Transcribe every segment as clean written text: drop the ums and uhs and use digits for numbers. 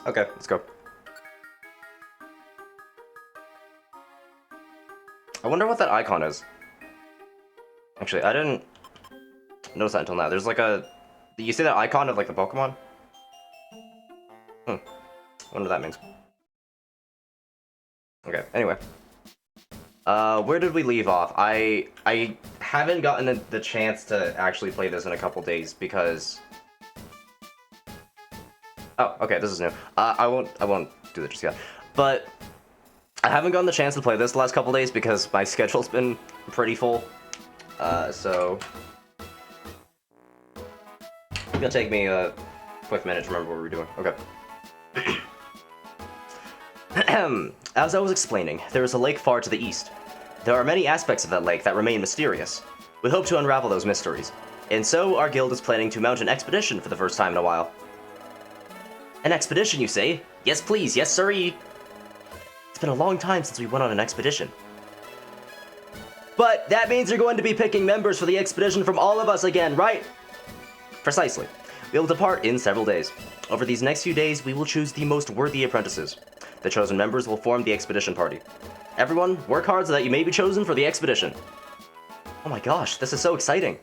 Okay, let's go. I wonder what that icon is. Actually, I didn't notice that until now. There's like a... You see that icon of like the Pokemon? I wonder what that means. Okay, anyway. Where did we leave off? I haven't gotten the chance to actually play this in a couple days because... Oh, okay, this is new. I won't do that just yet. But I haven't gotten the chance to play this the last couple days because my schedule's been pretty full. So it's gonna take me a quick minute to remember what we were doing. Okay. As I was explaining, there is a lake far to the east. There are many aspects of that lake that remain mysterious. We hope to unravel those mysteries. And so, our guild is planning to mount an expedition for the first time in a while. An expedition, you say? Yes, please. Yes, sirree. It's been a long time since we went on an expedition. But that means you're going to be picking members for the expedition from all of us again, right? Precisely. We will depart in several days. Over these next few days, we will choose the most worthy apprentices. The chosen members will form the expedition party. Everyone, work hard so that you may be chosen for the expedition. Oh my gosh, this is so exciting.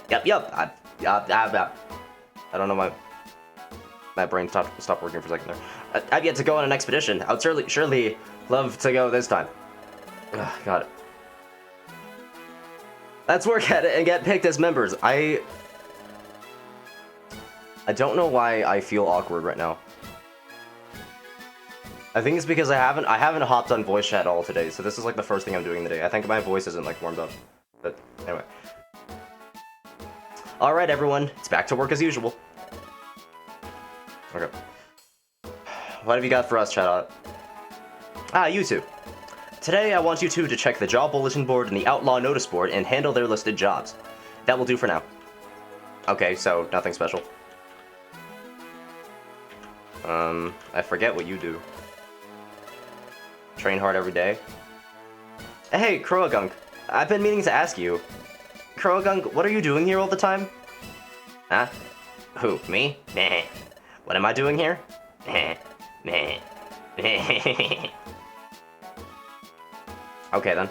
Yep. I don't know why my brain stopped working for a second there. I've yet to go on an expedition. I would surely love to go this time. Ugh, got it. Let's work at it and get picked as members. I don't know why I feel awkward right now. I think it's because I haven't hopped on voice chat all today, so this is like the first thing I'm doing today. I think my voice isn't like warmed up. But anyway. Alright everyone, it's back to work as usual. Okay. What have you got for us, chat? You two. Today I want you two to check the job bulletin board and the outlaw notice board and handle their listed jobs. That will do for now. Okay, so nothing special. I forget what you do. Train hard every day. Hey, Croagunk. I've been meaning to ask you. Croagunk, what are you doing here all the time? Huh? Who, me? Meh. What am I doing here? Meh. Meh. Meh. Okay, then.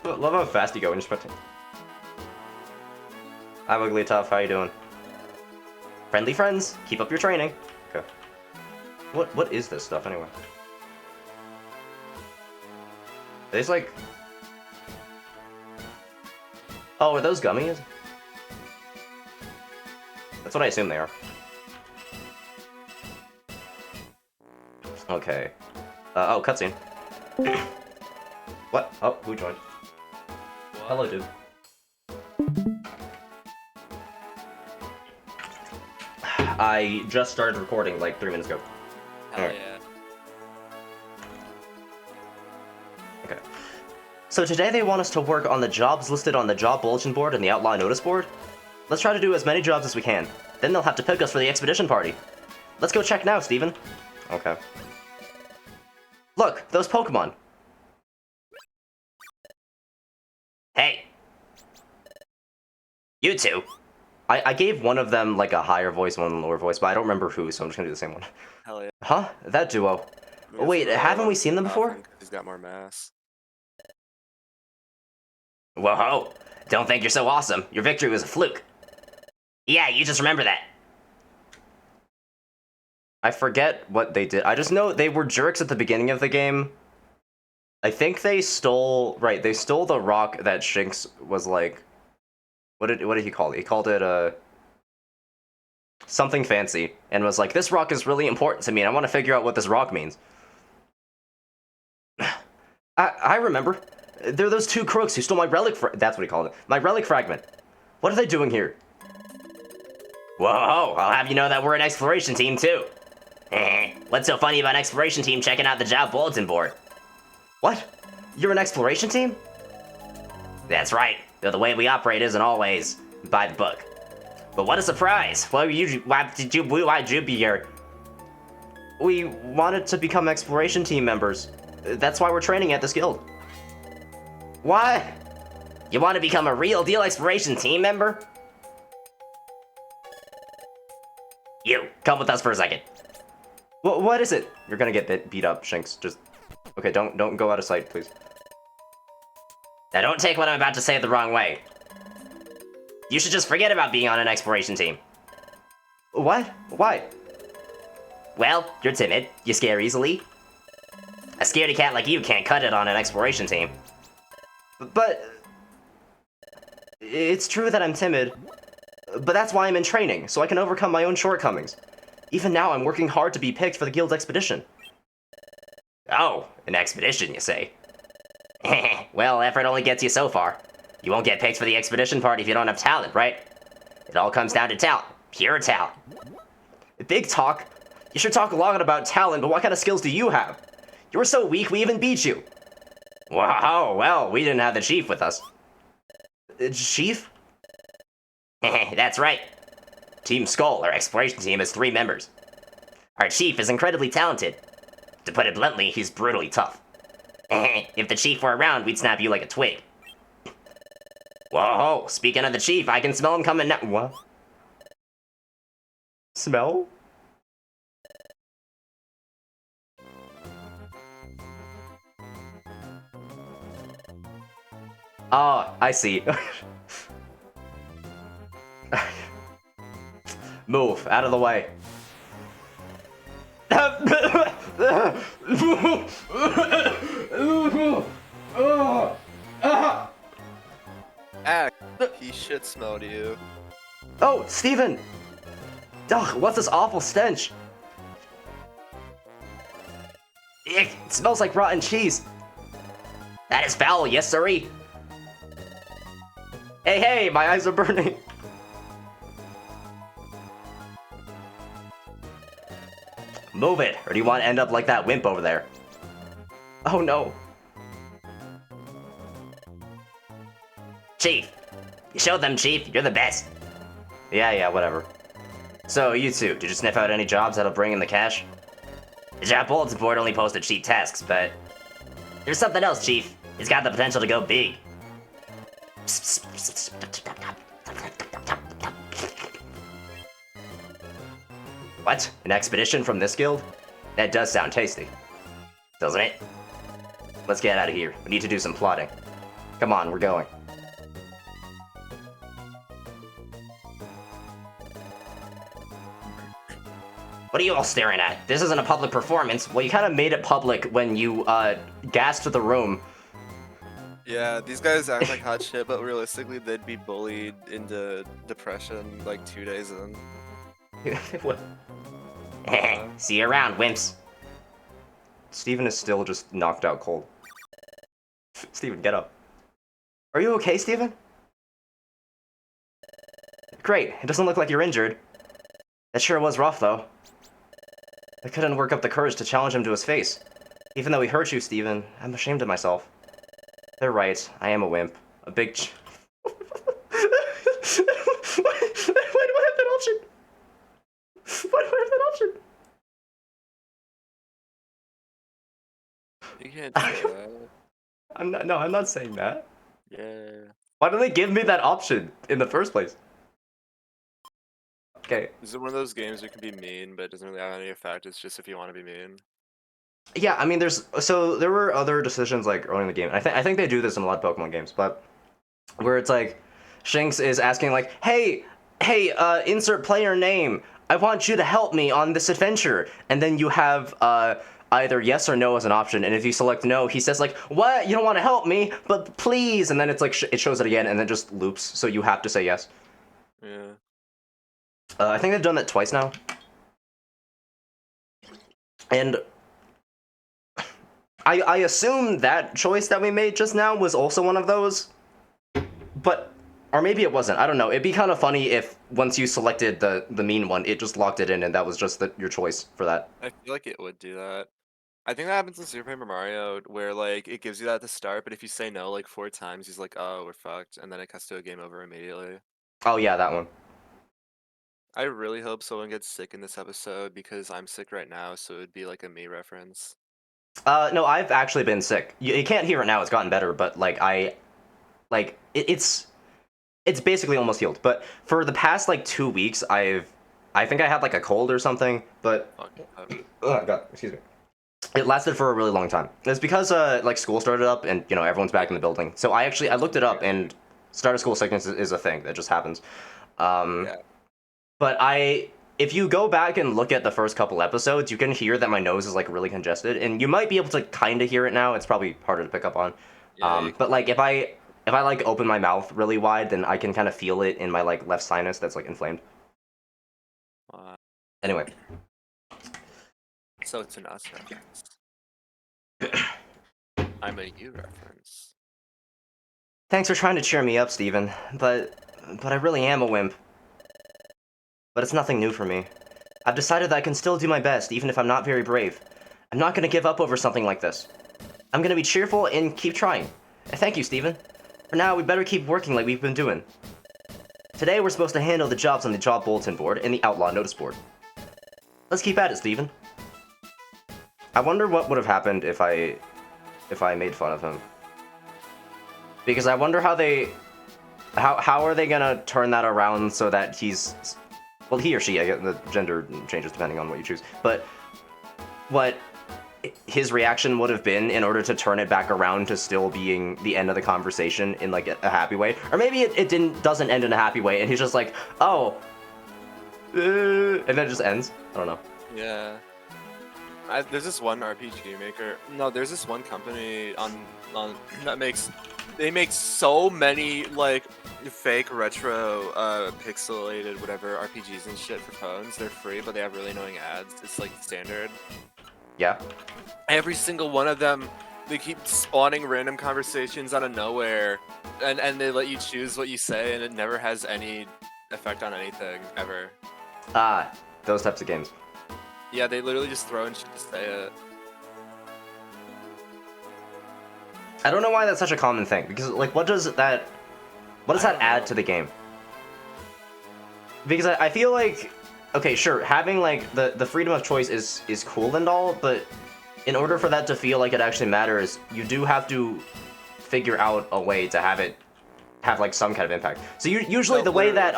Love how fast you go when you're sprinting. I'm Ugly Tough, how you doing? Friendly friends, keep up your training. Okay. What is this stuff anyway? It's like... Oh, are those gummies? That's what I assume they are. Okay. Oh, cutscene. What? Oh, who joined? What? Hello, dude. I just started recording like 3 minutes ago. Hell yeah. Okay. So today they want us to work on the jobs listed on the job bulletin board and the outlaw notice board. Let's try to do as many jobs as we can. Then they'll have to pick us for the expedition party. Let's go check now, Steven. Okay. Look, those Pokemon. Hey. You two. I gave one of them like a higher voice, one lower voice, but I don't remember who, so I'm just gonna do the same one. Hell yeah. Huh? That duo. Wait, haven't we seen them before? He's got more mass. Whoa-ho! Don't think you're so awesome. Your victory was a fluke. Yeah, you just remember that. I forget what they did. I just know they were jerks at the beginning of the game. I think they stole... Right, they stole the rock that Shinx was like... What did he call it? He called it, something fancy. And was like, this rock is really important to me, and I want to figure out what this rock means. I remember. They're those two crooks who stole my relic that's what he called it. My relic fragment. What are they doing here? Whoa, I'll have you know that we're an exploration team, too. What's so funny about an exploration team checking out the job bulletin board? What? You're an exploration team? That's right. Though the way we operate isn't always by the book. But what a surprise! Why did you be here? We wanted to become exploration team members. That's why we're training at this guild. What? You want to become a real deal exploration team member? You, come with us for a second. What is it? You're gonna get beat up, Shinx. Just... Okay, don't go out of sight, please. Now don't take what I'm about to say the wrong way. You should just forget about being on an exploration team. What? Why? Well, you're timid. You scare easily. A scaredy cat like you can't cut it on an exploration team. But... It's true that I'm timid. But that's why I'm in training, so I can overcome my own shortcomings. Even now, I'm working hard to be picked for the guild expedition. Oh, an expedition, you say? Well, effort only gets you so far. You won't get picked for the expedition party if you don't have talent, right? It all comes down to talent. Pure talent. Big talk. You should talk a lot about talent, but what kind of skills do you have? You were so weak, we even beat you. Wow, well, we didn't have the chief with us. Chief? That's right. Team Skull, our exploration team, has 3 members. Our chief is incredibly talented. To put it bluntly, he's brutally tough. If the chief were around, we'd snap you like a twig. Whoa, speaking of the chief, I can smell him coming now. What? Smell? Oh, I see. Move, out of the way. Act. He shit smelled you. Oh, Steven! Ugh, what's this awful stench? Ick, it smells like rotten cheese. That is foul, yes sirree. Hey, my eyes are burning. Move it, or do you want to end up like that wimp over there? Oh no. Chief. You showed them, Chief. You're the best. Yeah, whatever. So, you two, did you sniff out any jobs that'll bring in the cash? The job bulletin board only posted cheap tasks, but... There's something else, Chief. It's got the potential to go big. What? An expedition from this guild? That does sound tasty. Doesn't it? Let's get out of here. We need to do some plotting. Come on, we're going. What are you all staring at? This isn't a public performance. Well, you kind of made it public when you, gassed the room. Yeah, these guys act like hot shit, but realistically, they'd be bullied into depression like 2 days in. What? See you around, wimps. Steven is still just knocked out cold. Steven, get up. Are you okay, Steven? Great, it doesn't look like you're injured. That sure was rough, though. I couldn't work up the courage to challenge him to his face. Even though he hurt you, Steven, I'm ashamed of myself. They're right, I am a wimp. A big why do I have that option? Why do I have that option? You can't do that. I'm not saying that. Yeah. Why don't they give me that option in the first place? Okay. Is it one of those games you can be mean, but it doesn't really have any effect? It's just if you want to be mean. Yeah, I mean, there were other decisions like early in the game. I think they do this in a lot of Pokemon games, but where it's like Shinx is asking like, hey, insert player name. I want you to help me on this adventure, and then you have either yes or no as an option, and if you select no, he says like, what? You don't want to help me, but please, and then it's like it shows it again, and then just loops, so you have to say yes. Yeah. I think they've done that twice now. And I assume that choice that we made just now was also one of those. But, or maybe it wasn't. I don't know. It'd be kind of funny if once you selected the mean one, it just locked it in and that was just your choice for that. I feel like it would do that. I think that happens in Super Paper Mario, where like it gives you that at the start, but if you say no like 4 times, he's like, "Oh, we're fucked," and then it cuts to a game over immediately. Oh yeah, that one. I really hope someone gets sick in this episode because I'm sick right now, so it'd be like a me reference. No, I've actually been sick. You can't hear it now, it's gotten better, but like it's basically almost healed. But for the past like 2 weeks, I've I think I had like a cold or something, but Fuck. oh god, excuse me. It lasted for a really long time. It's because like school started up and everyone's back in the building. So I looked it up and start of school sickness is a thing that just happens. Um, Yeah. but if you go back and look at the first couple episodes, you can hear that my nose is like really congested, and you might be able to kind of hear it now. It's probably harder to pick up on. Yeah. You But can. like if I like open my mouth really wide, then I can kind of feel it in my like left sinus that's like inflamed. Anyway, So it's an us reference. I'm a you reference. thanks for trying to cheer me up, Steven, but I really am a wimp. But it's nothing new for me. I've decided that I can still do my best, even if I'm not very brave. I'm not gonna give up over something like this. I'm gonna be cheerful and keep trying. Thank you, Steven. For now, we better keep working like we've been doing. Today, we're supposed to handle the jobs on the job bulletin board and the outlaw notice board. Let's keep at it, Steven. I wonder what would have happened if I made fun of him. Because I wonder how are they gonna turn that around so that he's, well, he or she, I get the gender changes depending on what you choose, but what his reaction would have been in order to turn it back around to still being the end of the conversation in like a happy way, or maybe it doesn't end in a happy way and he's just like, oh, and then it just ends. I don't know. Yeah. There's this one RPG maker. No, there's this one company on that they make so many like fake retro pixelated whatever RPGs and shit for phones. They're free, but they have really annoying ads. It's like standard. Yeah. Every single one of them, they keep spawning random conversations out of nowhere, and they let you choose what you say, and it never has any effect on anything ever. Ah, those types of games. Yeah, they literally just throw in shit to say it. I don't know why that's such a common thing, because like what does that add to the game? Because I feel like, okay, sure, having like the freedom of choice is cool and all, but in order for that to feel like it actually matters, you do have to figure out a way to have it have like some kind of impact. So usually No, the way that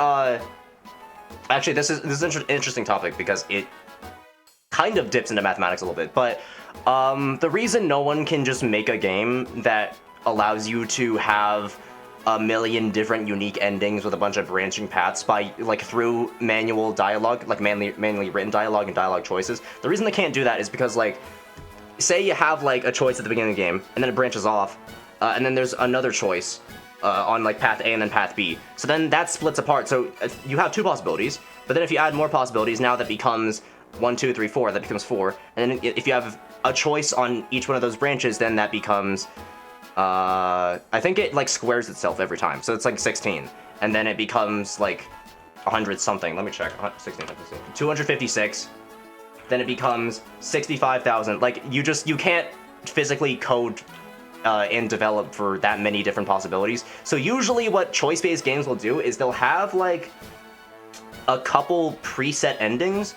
actually this is an interesting topic because it kind of dips into mathematics a little bit, but the reason no one can just make a game that allows you to have a million different unique endings with a bunch of branching paths by like through manual dialogue, like manually written dialogue and dialogue choices. The reason they can't do that is because like, say you have like a choice at the beginning of the game and then it branches off, and then there's another choice on like path A and then path B. So then that splits apart. So you have two possibilities, but then if you add more possibilities, now that becomes 1, 2, 3, 4. That becomes 4. And then if you have a choice on each one of those branches, then that becomes, I think it like squares itself every time. So it's like 16, and then it becomes like 100 something. Let me check. 16, 256. Then it becomes 65,000. Like you can't physically code and develop for that many different possibilities. So usually what choice-based games will do is they'll have like a couple preset endings.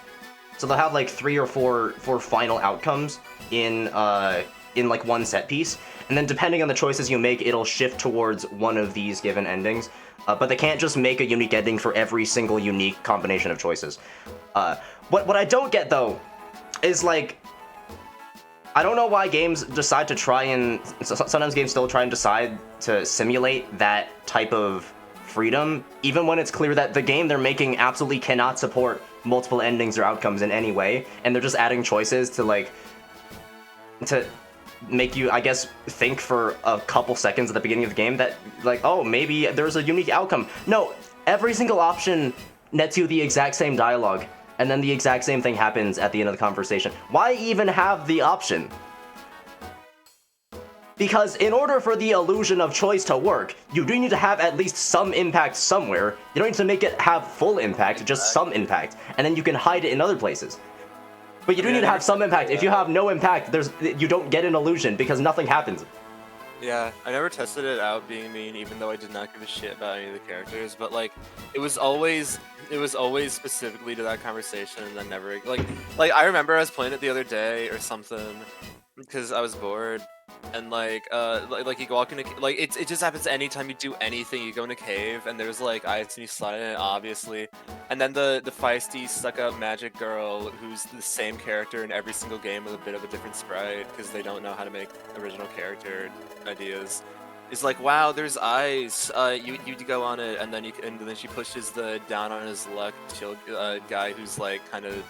So they'll have like 3 or 4 final outcomes in like one set piece, and then depending on the choices you make, it'll shift towards one of these given endings. But they can't just make a unique ending for every single unique combination of choices. What I don't get though is like, I don't know why games decide to try and sometimes games still try and decide to simulate that type of freedom, even when it's clear that the game they're making absolutely cannot support multiple endings or outcomes in any way, and they're just adding choices to like to make you, I guess, think for a couple seconds at the beginning of the game that like, oh, maybe there's a unique outcome. No, every single option nets you the exact same dialogue, and then the exact same thing happens at the end of the conversation. Why even have the option? Because in order for the illusion of choice to work, you do need to have at least some impact somewhere. You don't need to make it have full impact, just some impact, and then you can hide it in other places. But you do need to have some impact. If you have no impact, you don't get an illusion because nothing happens. Yeah, I never tested it out being mean, even though I did not give a shit about any of the characters. But like, it was always specifically to that conversation, and then never like I remember I was playing it the other day or something because I was bored, and like you walk in a like it just happens anytime you do anything. You go in a cave and there's like ice and you slide in it, obviously, and then the feisty stuck-up magic girl who's the same character in every single game with a bit of a different sprite because they don't know how to make original character ideas. Is like, wow, there's ice. You go on it, and then she pushes the down on his luck chill guy who's like kind of,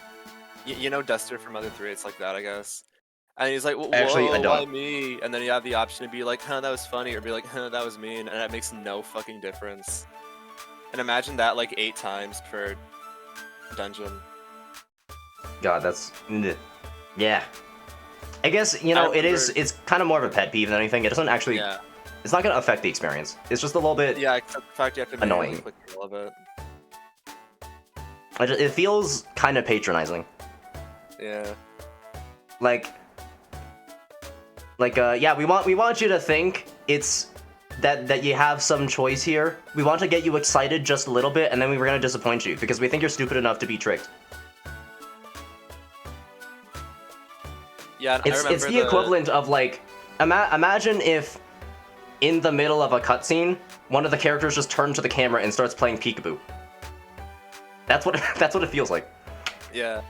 you know, Duster from Mother 3. It's like that, I guess. And he's like, whoa, Actually, I why don't. me? And then you have the option to be like, huh, that was funny, or be like, huh, that was mean, and that makes no fucking difference. And imagine that like 8 times per dungeon. God, that's yeah. I guess, you know, it's kind of more of a pet peeve than anything. It doesn't actually. Yeah. It's not gonna affect the experience. It's just a little bit. Yeah, except the fact you have to Annoying. manually click all of it. It feels kind of patronizing. Yeah. Yeah, we want you to think it's that you have some choice here. We want to get you excited just a little bit, and then we were gonna disappoint you because we think you're stupid enough to be tricked. Yeah, It's the equivalent of like, imagine if in the middle of a cutscene, one of the characters just turns to the camera and starts playing peekaboo. That's what it feels like. Yeah.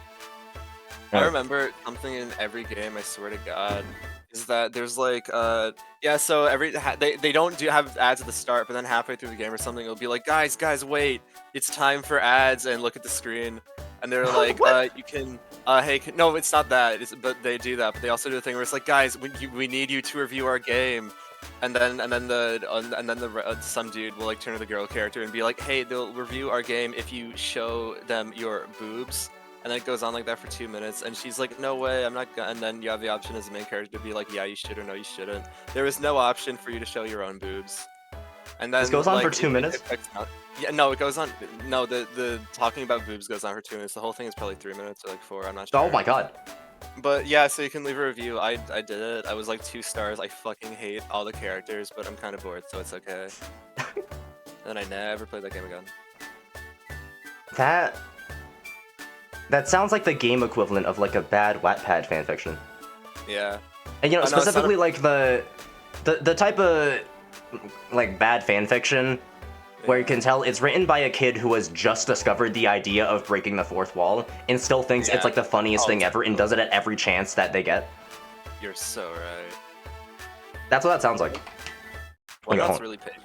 Right. I remember something in every game, I swear to God, is that there's like, yeah, so they don't have ads at the start, but then halfway through the game or something, it'll be like, guys, wait, it's time for ads, and look at the screen, and they're like, you can, hey, no, it's not that, but they do that, but they also do a thing where it's like, guys, we need you to review our game. And then some dude will like turn to the girl character and be like, hey, they'll review our game if you show them your boobs. And then it goes on like that for 2 minutes, and she's like, no way, I'm not gonna. And then you have the option as the main character to be like, yeah, you should, or no, you shouldn't. There is no option for you to show your own boobs. And then this goes on for 2 minutes. Yeah, no, it goes on. No, the talking about boobs goes on for 2 minutes. The whole thing is probably 3 minutes or like 4. I'm not sure. Oh my god. But yeah, so you can leave a review. I did it. I was like 2 stars. I fucking hate all the characters, but I'm kind of bored, so it's okay. And I never played that game again. That sounds like the game equivalent of like a bad Wattpad fanfiction. Yeah. And you know, specifically like the type of like bad fanfiction where you can tell it's written by a kid who has just discovered the idea of breaking the fourth wall and still thinks it's like the funniest thing ever and does it at every chance that they get. You're so right. That's what that sounds like. Well, that's really patient.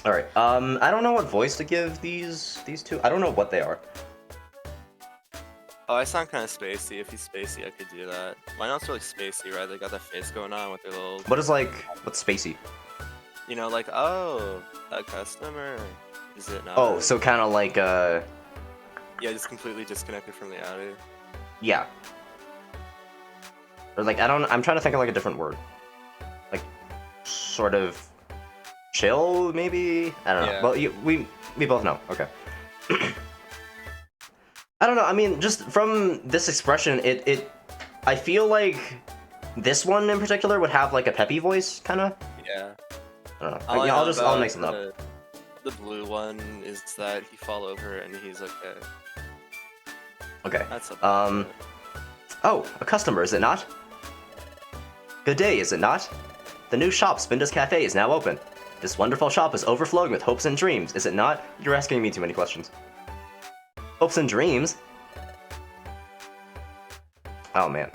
All right. I don't know what voice to give these two. I don't know what they are. Oh, I sound kind of spacey. If he's spacey, I could do that. Why not really spacey, right? They got that face going on with their little... What's spacey? You know, like, oh, a customer. Is it not? Oh, so kind of like, Yeah, just completely disconnected from the audio. Yeah. Or like, I'm trying to think of like a different word. Like, sort of chill, maybe? I don't know. Well, we both know. Okay. I don't know. I mean, just from this expression, I feel like this one in particular would have like a peppy voice, kind of. Yeah. I don't know. I'll make something up. The blue one is that he fall over and he's okay. Okay. That's oh, a customer, is it not? Good day, is it not? The new shop, Spinda's Cafe, is now open. This wonderful shop is overflowing with hopes and dreams, is it not? You're asking me too many questions. Hopes and dreams? Oh, man.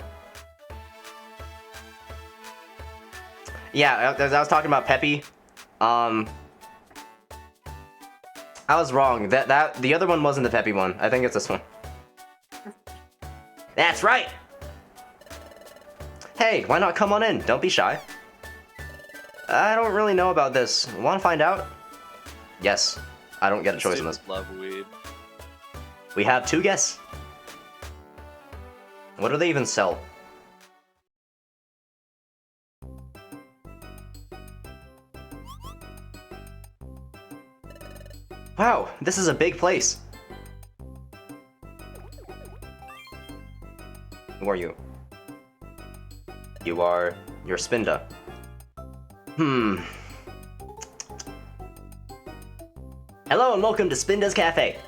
Yeah, as I was talking about Peppy, I was wrong. The other one wasn't the Peppy one. I think it's this one. That's right! Hey, why not come on in? Don't be shy. I don't really know about this. Want to find out? Yes. I don't get a choice in this. Love weed. We have 2 guests. What do they even sell? Wow, this is a big place. Who are you? You're Spinda. Hello and welcome to Spinda's Cafe.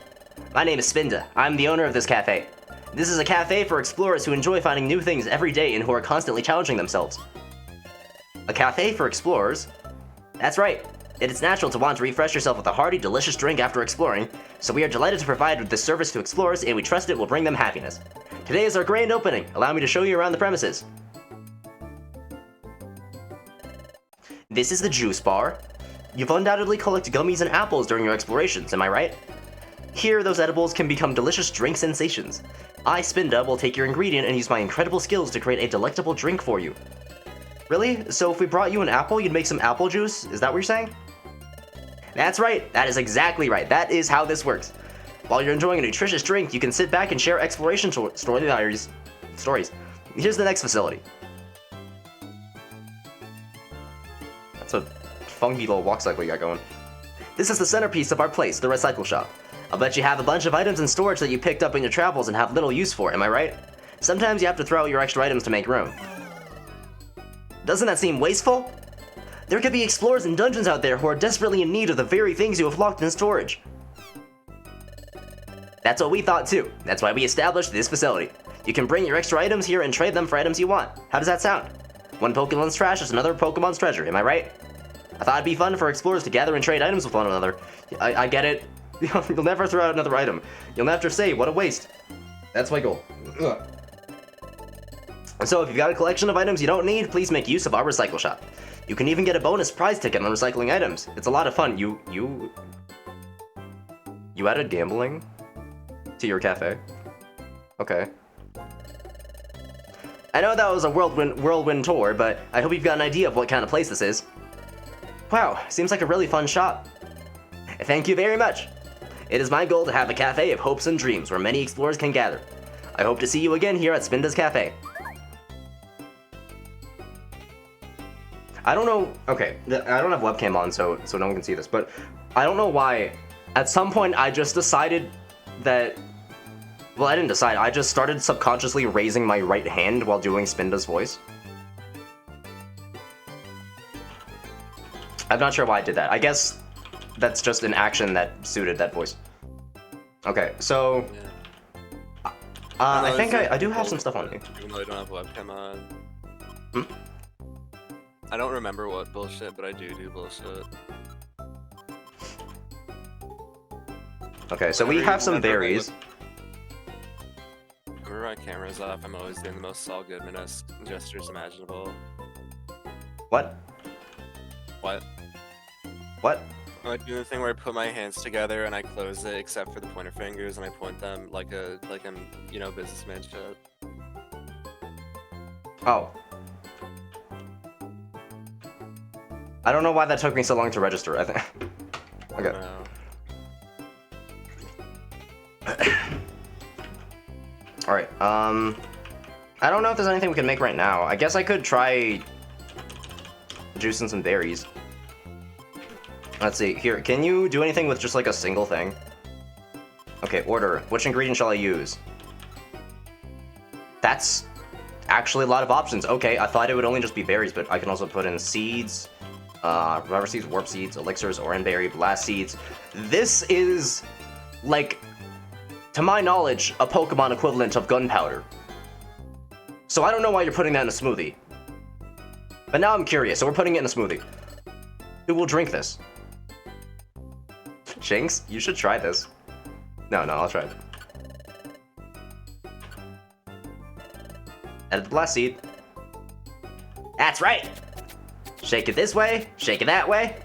My name is Spinda. I'm the owner of this cafe. This is a cafe for explorers who enjoy finding new things every day and who are constantly challenging themselves. A cafe for explorers? That's right. It is natural to want to refresh yourself with a hearty, delicious drink after exploring, so we are delighted to provide this service to explorers and we trust it will bring them happiness. Today is our grand opening. Allow me to show you around the premises. This is the juice bar. You've undoubtedly collected gummies and apples during your explorations, am I right? Here, those edibles can become delicious drink sensations. I, Spinda, will take your ingredient and use my incredible skills to create a delectable drink for you. Really? So if we brought you an apple, you'd make some apple juice? Is that what you're saying? That's right. That is exactly right. That is how this works. While you're enjoying a nutritious drink, you can sit back and share exploration stories. Here's the next facility. That's a funky little walk cycle you got going. This is the centerpiece of our place, the recycle shop. I'll bet you have a bunch of items in storage that you picked up in your travels and have little use for, am I right? Sometimes you have to throw out your extra items to make room. Doesn't that seem wasteful? There could be explorers and dungeons out there who are desperately in need of the very things you have locked in storage. That's what we thought too. That's why we established this facility. You can bring your extra items here and trade them for items you want. How does that sound? One Pokemon's trash is another Pokemon's treasure, am I right? I thought it'd be fun for explorers to gather and trade items with one another. I get it. You'll never throw out another item. You'll never say, what a waste. That's my goal. Ugh. So if you've got a collection of items you don't need, please make use of our recycle shop. You can even get a bonus prize ticket on recycling items. It's a lot of fun. You added gambling to your cafe? Okay. I know that was a whirlwind tour, but I hope you've got an idea of what kind of place this is. Wow, seems like a really fun shop. Thank you very much. It is my goal to have a cafe of hopes and dreams where many explorers can gather. I hope to see you again here at Spinda's Cafe. I don't know, okay, I don't have webcam on so no one can see this, but I don't know why, at some point I just decided that, well, I didn't decide, I just started subconsciously raising my right hand while doing Spinda's voice. I'm not sure why I did that. I guess that's just an action that suited that voice. Okay, so I think I do have some stuff on me. Even though I don't have webcam on. Hmm? I don't remember what bullshit, but I do bullshit. Okay, so we have some berries. Whenever my camera's off, I'm always doing the most Saul Goodman-esque gestures imaginable. What? What? What? I like doing the thing where I put my hands together and I close it except for the pointer fingers and I point them like I'm, you know, businessman shit. Oh. I don't know why that took me so long to register, I think. Okay. Alright, I don't know if there's anything we can make right now. I guess I could try juicing some berries. Let's see, here, can you do anything with just like a single thing? Okay, order. Which ingredient shall I use? That's actually a lot of options. Okay, I thought it would only just be berries, but I can also put in seeds, rubber seeds, warp seeds, elixirs, oranberry, blast seeds. This is, like, to my knowledge, a Pokemon equivalent of gunpowder. So I don't know why you're putting that in a smoothie. But now I'm curious, so we're putting it in a smoothie. Who will drink this? Shanks, you should try this. No, I'll try it. Add the blast seed. That's right! Shake it this way, shake it that way,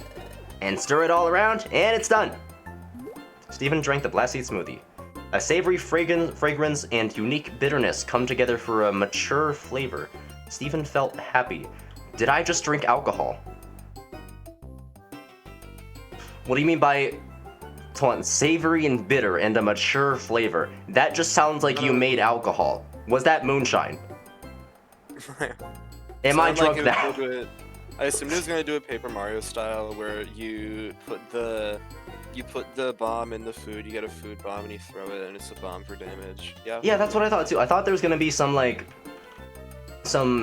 and stir it all around, and it's done! Steven drank the blast seed smoothie. A savory fragrance and unique bitterness come together for a mature flavor. Steven felt happy. Did I just drink alcohol? What do you mean by savory and bitter and a mature flavor? That just sounds like you made alcohol. Was that moonshine? Am I drunk now? I assumed it was gonna do a Paper Mario style where you put the bomb in the food, you get a food bomb and you throw it and it's a bomb for damage. Yeah, that's what I thought too. I thought there was gonna be some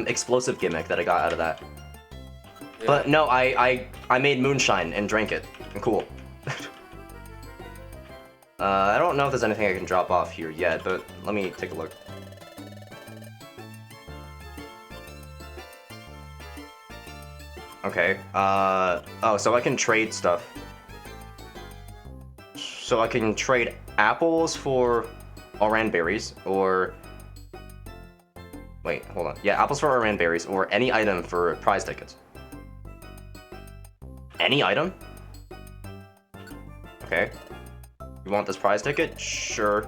explosive gimmick that I got out of that. Yeah. But no, I made moonshine and drank it. Cool. I don't know if there's anything I can drop off here yet, but let me take a look. Okay, oh, so I can trade stuff. So I can trade apples for oran berries, or... Wait, hold on. Yeah, apples for oran berries, or any item for prize tickets. Any item? Okay. You want this prize ticket? Sure.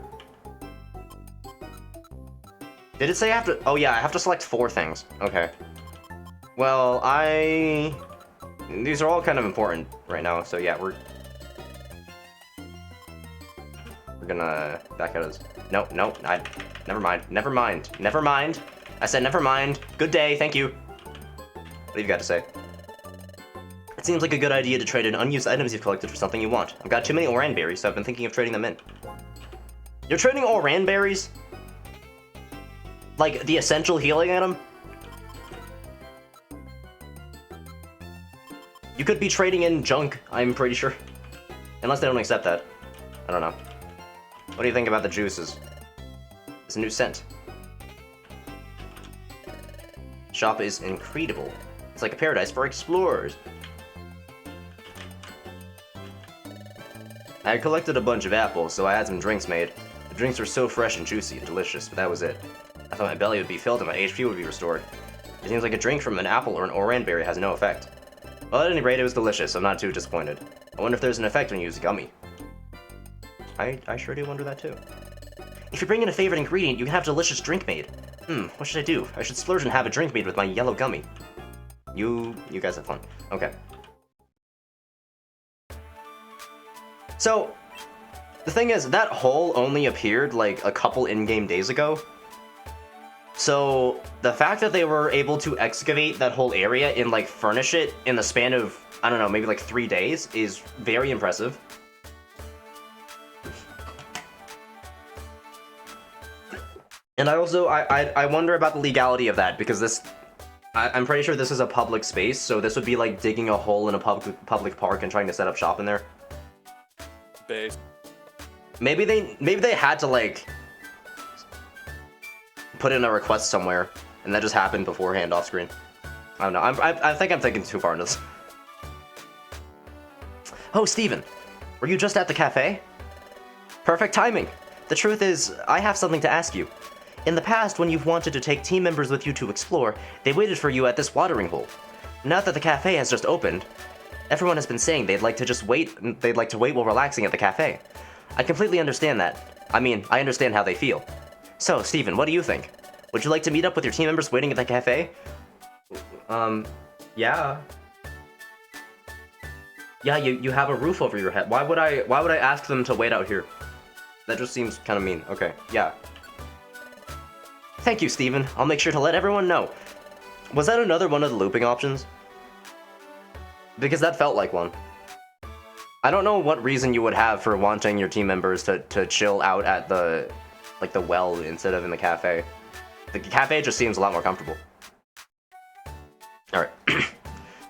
Did it say I have to... Oh yeah, I have to select 4 things. Okay. Well, these are all kind of important right now, so yeah, we're gonna back out of this. Nope, never mind. I said never mind. Good day, thank you. What have you got to say? It seems like a good idea to trade in unused items you've collected for something you want. I've got too many oran berries, so I've been thinking of trading them in. You're trading oran berries? Like, the essential healing item? You could be trading in junk, I'm pretty sure. Unless they don't accept that. I don't know. What do you think about the juices? It's a new scent. Shop is incredible. It's like a paradise for explorers. I had collected a bunch of apples, so I had some drinks made. The drinks were so fresh and juicy and delicious, but that was it. I thought my belly would be filled and my HP would be restored. It seems like a drink from an apple or an oran berry has no effect. Well, at any rate, it was delicious, so I'm not too disappointed. I wonder if there's an effect when you use a gummy. I sure do wonder that too. If you bring in a favorite ingredient, you can have a delicious drink made. What should I do? I should splurge and have a drink made with my yellow gummy. You guys have fun. Okay. So, the thing is, that hole only appeared like a couple in-game days ago. So, the fact that they were able to excavate that whole area and like furnish it in the span of, I don't know, maybe like 3 days is very impressive. And I also, I wonder about the legality of that, because this, I'm pretty sure this is a public space, so this would be like digging a hole in a public park and trying to set up shop in there. Base. Maybe they had to like put in a request somewhere, and that just happened beforehand off screen. I don't know. I think I'm thinking too far into this. Oh, Steven, were you just at the cafe? Perfect timing. The truth is, I have something to ask you. In the past, when you've wanted to take team members with you to explore, they waited for you at this watering hole. Now that the cafe has just opened, everyone has been saying they'd like to wait while relaxing at the cafe. I completely understand that. I mean, I understand how they feel. So, Steven, what do you think? Would you like to meet up with your team members waiting at the cafe? Yeah. Yeah, you have a roof over your head. Why would I ask them to wait out here? That just seems kind of mean. Okay, yeah. Thank you, Steven. I'll make sure to let everyone know. Was that another one of the looping options? Because that felt like one. I don't know what reason you would have for wanting your team members to chill out at the well instead of in the cafe. The cafe just seems a lot more comfortable. Alright.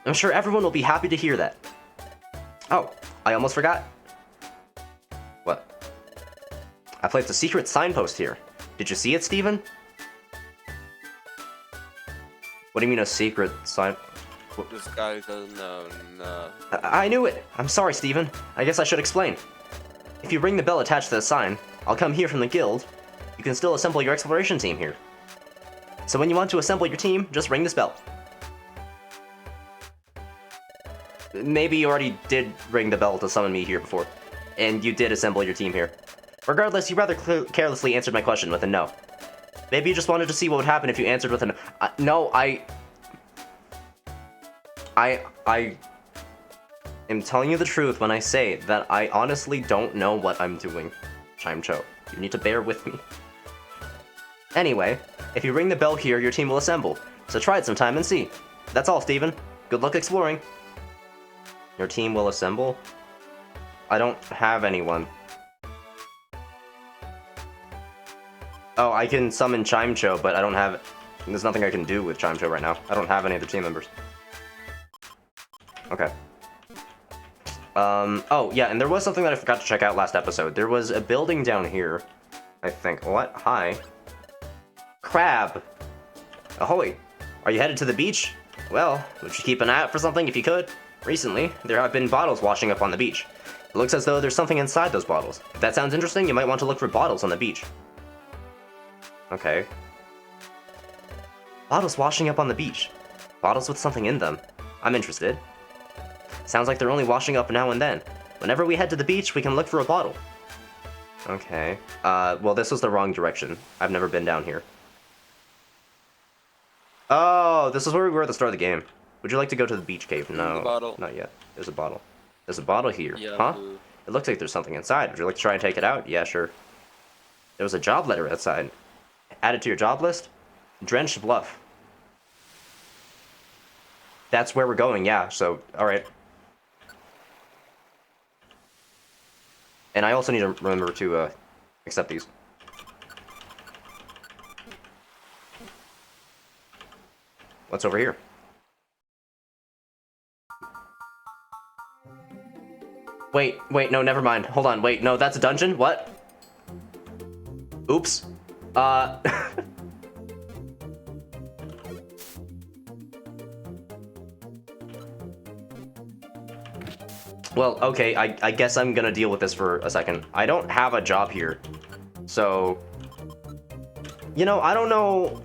I'm sure everyone will be happy to hear that. Oh, I almost forgot. What? I placed a secret signpost here. Did you see it, Steven? What do you mean a secret sign? This guy doesn't know. No. I knew it! I'm sorry, Steven. I guess I should explain. If you ring the bell attached to the sign, I'll come here from the guild. You can still assemble your exploration team here. So when you want to assemble your team, just ring this bell. Maybe you already did ring the bell to summon me here before, and you did assemble your team here. Regardless, you rather carelessly answered my question with a no. Maybe you just wanted to see what would happen if you answered with a no. No, I am telling you the truth when I say that I honestly don't know what I'm doing, Chime-Cho. You need to bear with me. Anyway, if you ring the bell here, your team will assemble. So try it sometime and see. That's all, Steven. Good luck exploring. Your team will assemble? I don't have anyone. Oh, I can summon Chime-Cho, but I don't have... There's nothing I can do with Chime-Cho right now. I don't have any other team members. Okay. Oh, yeah, and there was something that I forgot to check out last episode. There was a building down here, I think. What? Hi. Crab. Ahoy. Are you headed to the beach? Well, would you keep an eye out for something if you could? Recently, there have been bottles washing up on the beach. It looks as though there's something inside those bottles. If that sounds interesting, you might want to look for bottles on the beach. Okay. Bottles washing up on the beach. Bottles with something in them. I'm interested. Sounds like they're only washing up now and then. Whenever we head to the beach, we can look for a bottle. Okay. Well, this was the wrong direction. I've never been down here. Oh, this is where we were at the start of the game. Would you like to go to the beach cave? No, not yet. There's a bottle. There's a bottle here. Yeah, huh? It looks like there's something inside. Would you like to try and take it out? Yeah, sure. There was a job letter outside. Add it to your job list? Drenched Bluff. That's where we're going, yeah, so, alright. And I also need to remember to, accept these. What's over here? Wait, no, never mind. Hold on, wait, no, that's a dungeon? What? Oops. Well, okay, I guess I'm gonna deal with this for a second. I don't have a job here, so... You know, I don't know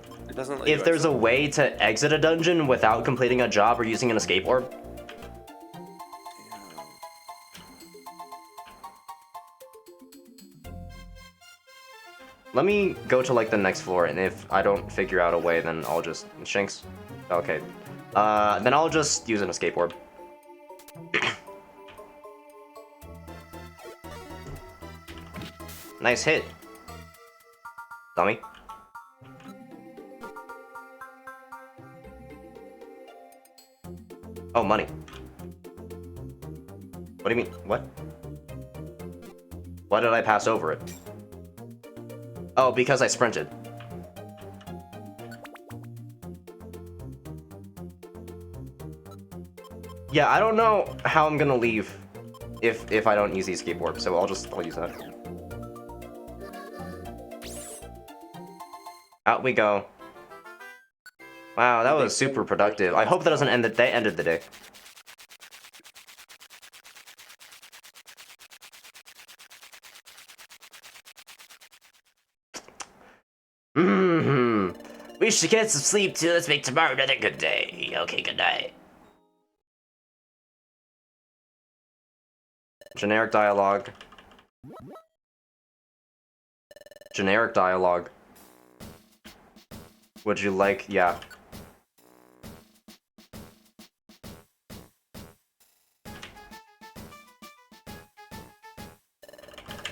if there's a way to exit a dungeon without completing a job or using an escape orb. Let me go to, like, the next floor, and if I don't figure out a way, then I'll just... Shinx? Okay. Then I'll just use an escape orb. Nice hit. Dummy. Oh, money. What do you mean? What? Why did I pass over it? Oh, because I sprinted. Yeah, I don't know how I'm gonna leave if I don't use the escape orb, so I'll use that. Out we go. Wow, that was super productive. I hope that doesn't end the day. Ended the day. We should get some sleep too. Let's make tomorrow another good day. Okay, good night. Generic dialogue. Generic dialogue. Would you like... Yeah.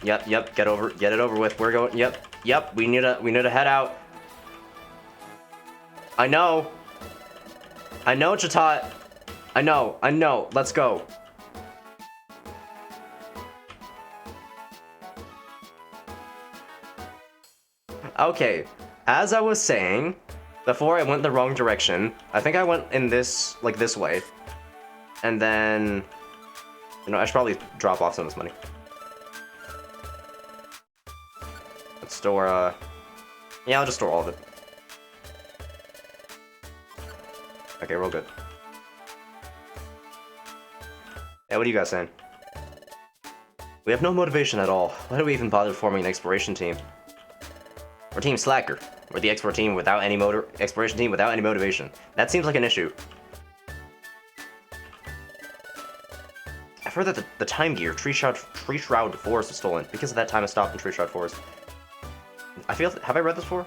Yep, get it over with. We're going... Yep, we need to head out. I know, Chatot. I know. Let's go. Okay, as I was saying, before I went the wrong direction, I think I went in this, like, this way. And then, you know, I should probably drop off some of this money. Let's store, yeah, I'll just store all of it. Okay, we're all good. Yeah, what are you guys saying? We have no motivation at all. Why do we even bother forming an exploration team? We're Team Slacker. We're the exploration team without any motivation. That seems like an issue. I've heard that the time gear, Tree Shroud Forest, was stolen. Because of that, time has stopped in Tree Shroud Forest. Have I read this before?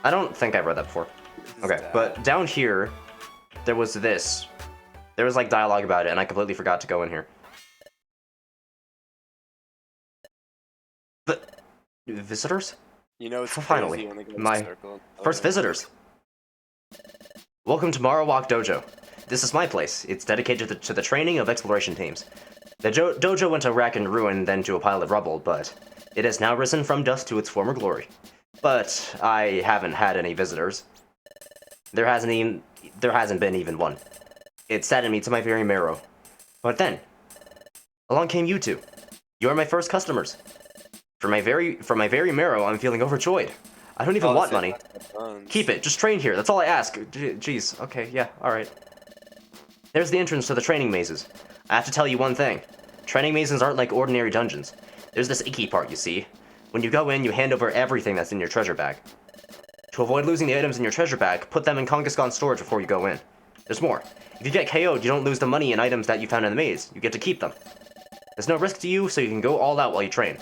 I don't think I've read that before. Okay, but down here, there was this. There was, like, dialogue about it, and I completely forgot to go in here. But visitors? You know, it's finally when they go my first visitors. Welcome to Marowak Dojo. This is my place. It's dedicated to the training of exploration teams. The dojo went to rack and ruin, then to a pile of rubble, but it has now risen from dust to its former glory. But I haven't had any visitors. There hasn't there hasn't been even one. It saddened me to my very marrow. But then, along came you two. You are my first customers. From my very marrow, I'm feeling overjoyed. I don't even want money. Keep it. Just train here. That's all I ask. Jeez. Okay. Yeah. All right. There's the entrance to the training mazes. I have to tell you one thing. Training mazes aren't like ordinary dungeons. There's this icky part, you see. When you go in, you hand over everything that's in your treasure bag. To avoid losing the items in your treasure bag, put them in Kangaskhan storage before you go in. There's more. If you get KO'd, you don't lose the money and items that you found in the maze. You get to keep them. There's no risk to you, so you can go all out while you train.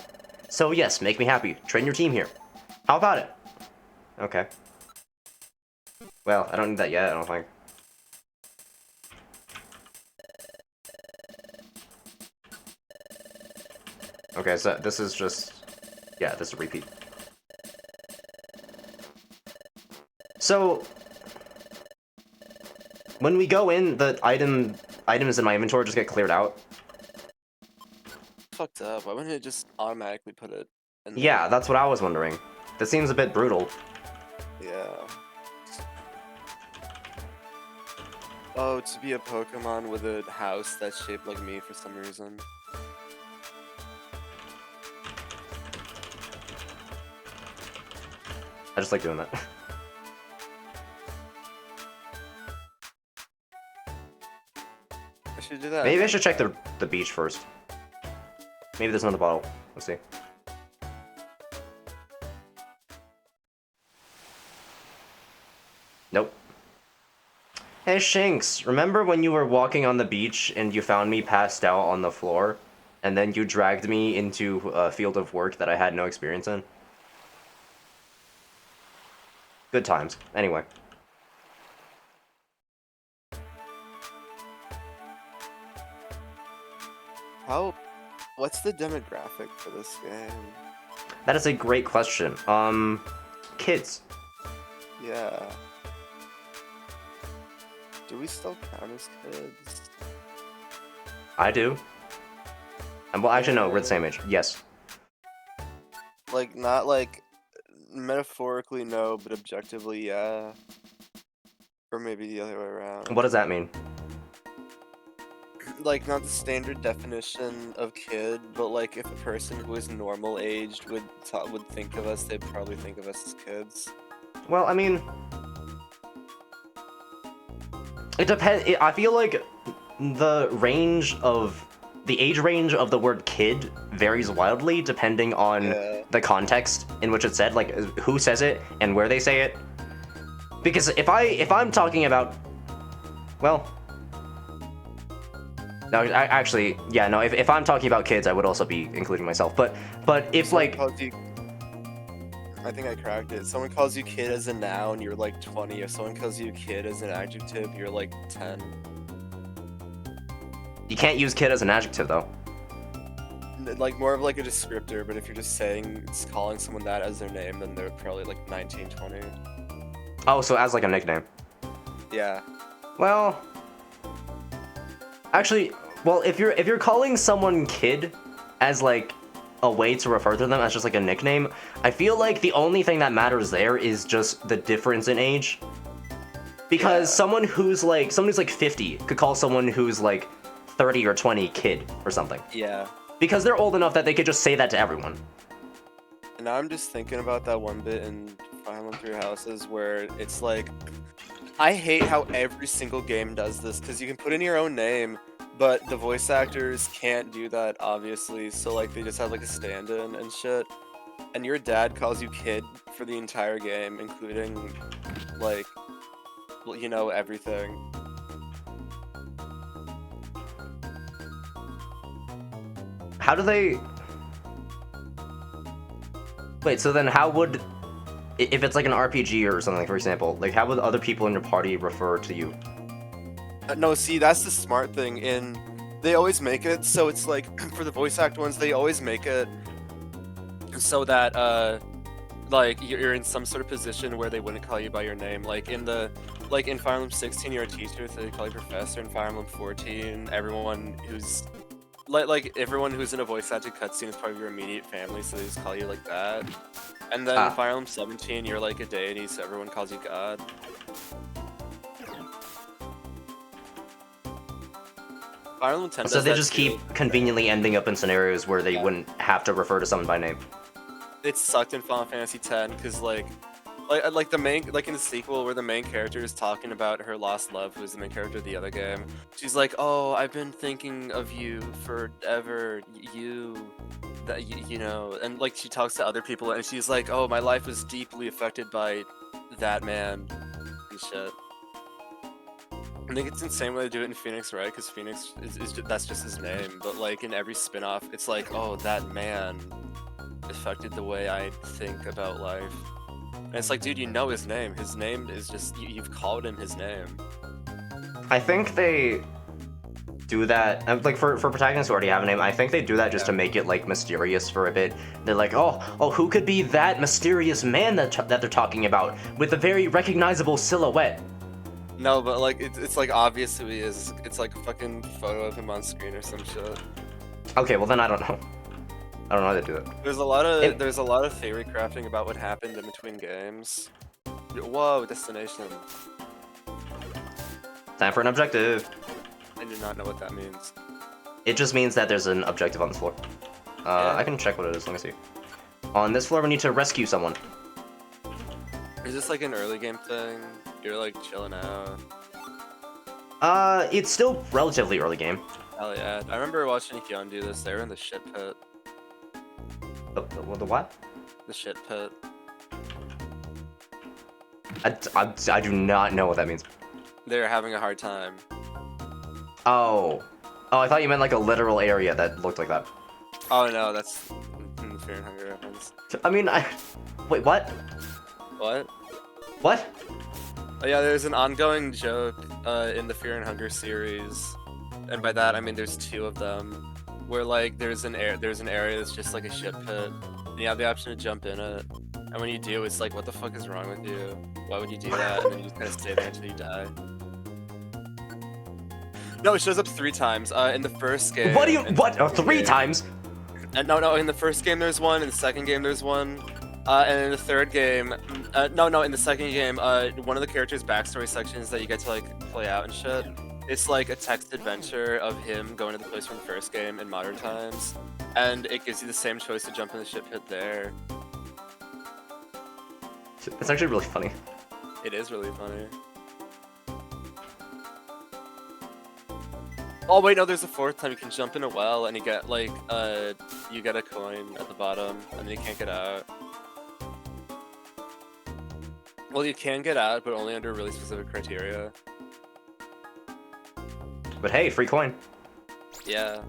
So yes, make me happy. Train your team here. How about it? Okay. Well, I don't need that yet, I don't think. Okay, so this is just... yeah, this is a repeat. So... when we go in, the items in my inventory just get cleared out. Fucked up. Why wouldn't it just automatically put it in there? Yeah, that's what I was wondering. This seems a bit brutal. Yeah. Oh, to be a Pokemon with a house that's shaped like me for some reason. I just like doing that. I should do that. Maybe I should check the beach first. Maybe there's another bottle. Let's see. Nope. Hey Shanks, remember when you were walking on the beach and you found me passed out on the floor? And then you dragged me into a field of work that I had no experience in? Good times. Anyway. What's the demographic for this game? That is a great question. Kids. Yeah. Do we still count as kids? I do. And well, actually, no, we're the same age. Yes. Like, not like metaphorically no, but objectively yeah. Or maybe the other way around. What does that mean? Like, not the standard definition of kid, but like if a person who is normal aged would think of us, they'd probably think of us as kids. Well, I mean, it depends. I feel like the age range of the word kid varies wildly depending on the context in which it's said, like who says it and where they say it. Because if I'm talking about, well, no, actually, yeah, no. If I'm talking about kids, I would also be including myself. But if like, I think I cracked it. Someone calls you kid as a noun, you're like 20. If someone calls you kid as an adjective, you're like 10. you can't use kid as an adjective though. Like more of like a descriptor, but if you're just calling someone that as their name, then they're probably like 19, 20. Oh, so as like a nickname. Yeah. Well, actually, well, if you're calling someone kid as like a way to refer to them as just like a nickname, I feel like the only thing that matters there is just the difference in age. Because someone who's like 50 could call someone who's like 30 or 20 kid or something. Yeah. Because they're old enough that they could just say that to everyone. And now I'm just thinking about that one bit in Fire Emblem Three Houses where it's like, I hate how every single game does this, because you can put in your own name, but the voice actors can't do that, obviously, so like they just have like a stand-in and shit. And your dad calls you kid for the entire game, including like, you know, everything. How do they... Wait, so then how would... If it's like an RPG or something, for example, like how would other people in your party refer to you? No, see, that's the smart thing. They always make it so it's like, for the voice act ones, they always make it so that like you're in some sort of position where they wouldn't call you by your name. Like in Fire Emblem 16, you're a teacher, so they call you professor. In Fire Emblem 14, everyone who's everyone who's in a voice acted cutscene is part of your immediate family, so they just call you like that. And then in Fire Emblem 17, you're like a deity, so everyone calls you God. Fire Emblem 10 So does they that just too. keep conveniently ending up in scenarios where they wouldn't have to refer to someone by name. It sucked in Final Fantasy X because like the main in the sequel where the main character is talking about her lost love, who's the main character of the other game. She's like, "Oh, I've been thinking of you forever, you know," and like she talks to other people and she's like, "Oh, my life was deeply affected by that man," and shit. I think it's insane when they do it in Phoenix, right? Because Phoenix that's just his name, but like in every spin-off, it's like, "Oh, that man affected the way I think about life." And it's like, dude, you know his name. His name is just, you've called him his name. I think they do that, like for protagonists who already have a name, I think they do that just to make it like mysterious for a bit. They're like, oh, who could be that mysterious man that they're talking about with a very recognizable silhouette? No, but like, it's like obvious who he is. It's like a fucking photo of him on screen or some shit. Okay, well then I don't know. I don't know how to do it. There's a lot of theory crafting about what happened in between games. Whoa, destination. Time for an objective. I do not know what that means. It just means that there's an objective on this floor. Yeah. I can check what it is. Let me see. On this floor, we need to rescue someone. Is this like an early game thing? You're like chilling out. It's still relatively early game. Hell yeah. I remember watching Hyun do this. They were in the shit pit. The what? The shit pit. I do not know what that means. They were having a hard time. Oh, I thought you meant like a literal area that looked like that. Oh no, that's Fear and Hunger reference. I mean, wait, what? What? What? Oh yeah, there's an ongoing joke in the Fear and Hunger series, and by that I mean there's two of them, where like there's an area that's just like a shit pit, and you have the option to jump in it, and when you do, it's like, what the fuck is wrong with you? Why would you do that? And then you just kind of stay there until you die. No, it shows up 3 times. In the first game. What do you? What? 3 times? No. In the first game there's one. In the second game there's one. And in the third game, no. In the second game, one of the characters' backstory sections that you get to like play out and shit. It's like a text adventure of him going to the place from the first game in modern times, and it gives you the same choice to jump in the shit pit there. It's actually really funny. It is really funny. Oh wait, no, there's a 4th time. You can jump in a well and you get like you get a coin at the bottom and then you can't get out. Well, you can get out, but only under really specific criteria. But hey, free coin. Yeah.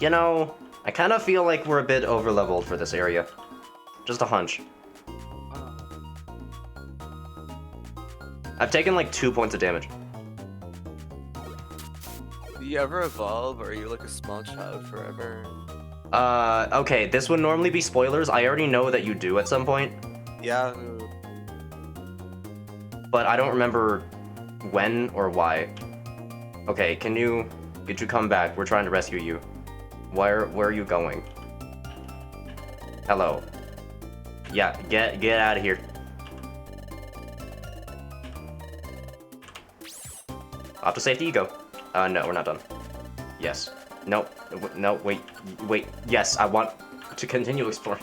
You know, I kind of feel like we're a bit over-leveled for this area. Just a hunch. I've taken like 2 points of damage. Do you ever evolve, or are you like a small child forever? Okay, this would normally be spoilers. I already know that you do at some point, Yeah. but I don't remember when or why. Okay, could you come back? We're trying to rescue you. Where are you going? Hello. Yeah, get out of here. Off to safety you go. No, we're not done. Yes. No, no, wait, yes, I want to continue exploring.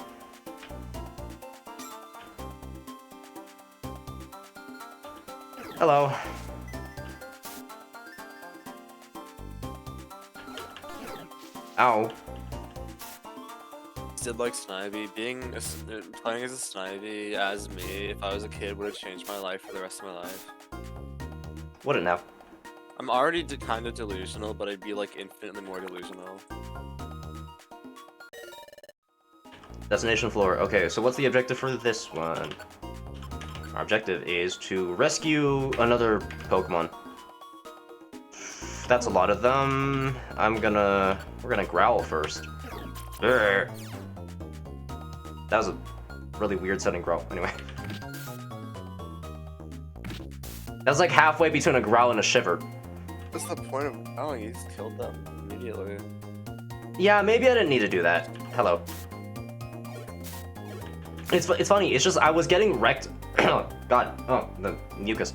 Hello. Ow. Did like Snivy. Playing as a Snivy as me, if I was a kid, would have changed my life for the rest of my life. Wouldn't now. I'm already kind of delusional, but I'd be like infinitely more delusional. Destination floor. Okay, so what's the objective for this one? Our objective is to rescue another Pokemon. That's a lot of them. We're gonna growl first. Urgh. That was a really weird sounding growl, anyway. That was like halfway between a growl and a shiver. What's the point of... Oh, you just killed them immediately. Yeah, maybe I didn't need to do that. Hello. It's funny. It's just I was getting wrecked. Oh God. Oh, the mucus.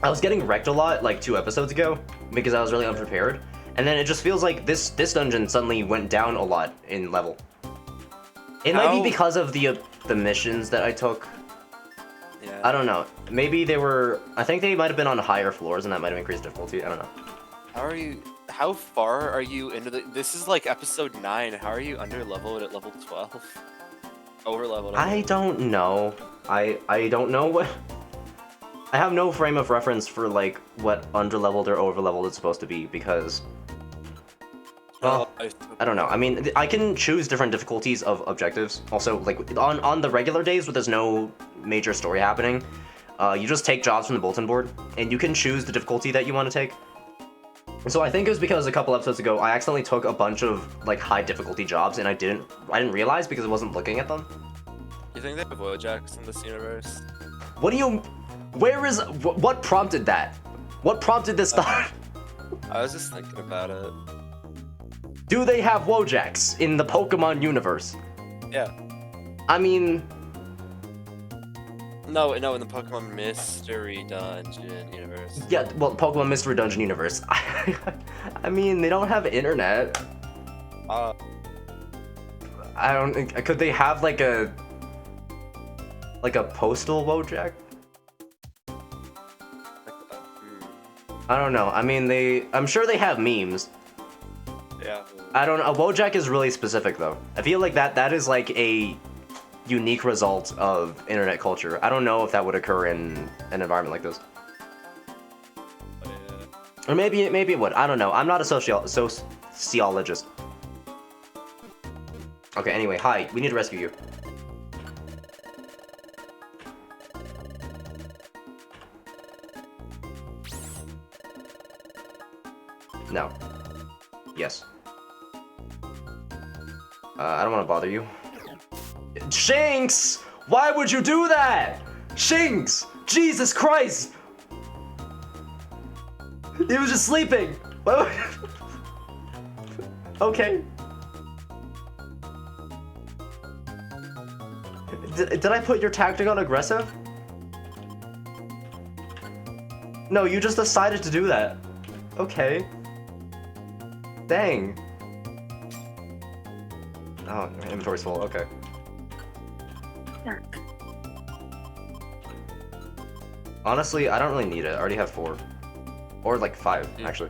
I was getting wrecked a lot like 2 episodes ago because I was really unprepared, and then it just feels like this dungeon suddenly went down a lot in level. It might be because of the missions that I took. Yeah. I don't know. Maybe they were. I think they might have been on higher floors, and that might have increased difficulty. I don't know. How far are you into the? This is like episode 9. How are you under leveled at level 12? Over leveled. I don't know. I don't know what. I have no frame of reference for like what underleveled or overleveled it's supposed to be because. Well, I don't know. I mean, I can choose different difficulties of objectives. Also, like on the regular days where there's no major story happening, you just take jobs from the bulletin board, and you can choose the difficulty that you want to take. So I think it was because a couple episodes ago I accidentally took a bunch of like high difficulty jobs, and I didn't realize because I wasn't looking at them. You think they have Wojaks in this universe? What do you? Where is? What prompted that? What prompted this thought? I was just thinking about it. Do they have Wojaks in the Pokemon universe? Yeah. I mean, No, in the Pokemon Mystery Dungeon universe. yeah, well, Pokemon Mystery Dungeon universe. I mean, they don't have internet. Uh, I don't think. Could they have like a postal Wojak? I don't know. I mean, I'm sure they have memes. yeah. I don't know. A Wojak is really specific though. I feel like that is like a unique result of internet culture. I don't know if that would occur in an environment like this. Or maybe it would. I don't know. I'm not a sociologist. Okay, anyway, hi. We need to rescue you. No. Yes. I don't want to bother you. Shinx! Why would you do that? Shinx! Jesus Christ! He was just sleeping. Okay. Did I put your tactic on aggressive? No, you just decided to do that. Okay. Dang. Oh, my inventory's full. Okay. Honestly, I don't really need it. I already have 4. Or like 5, actually.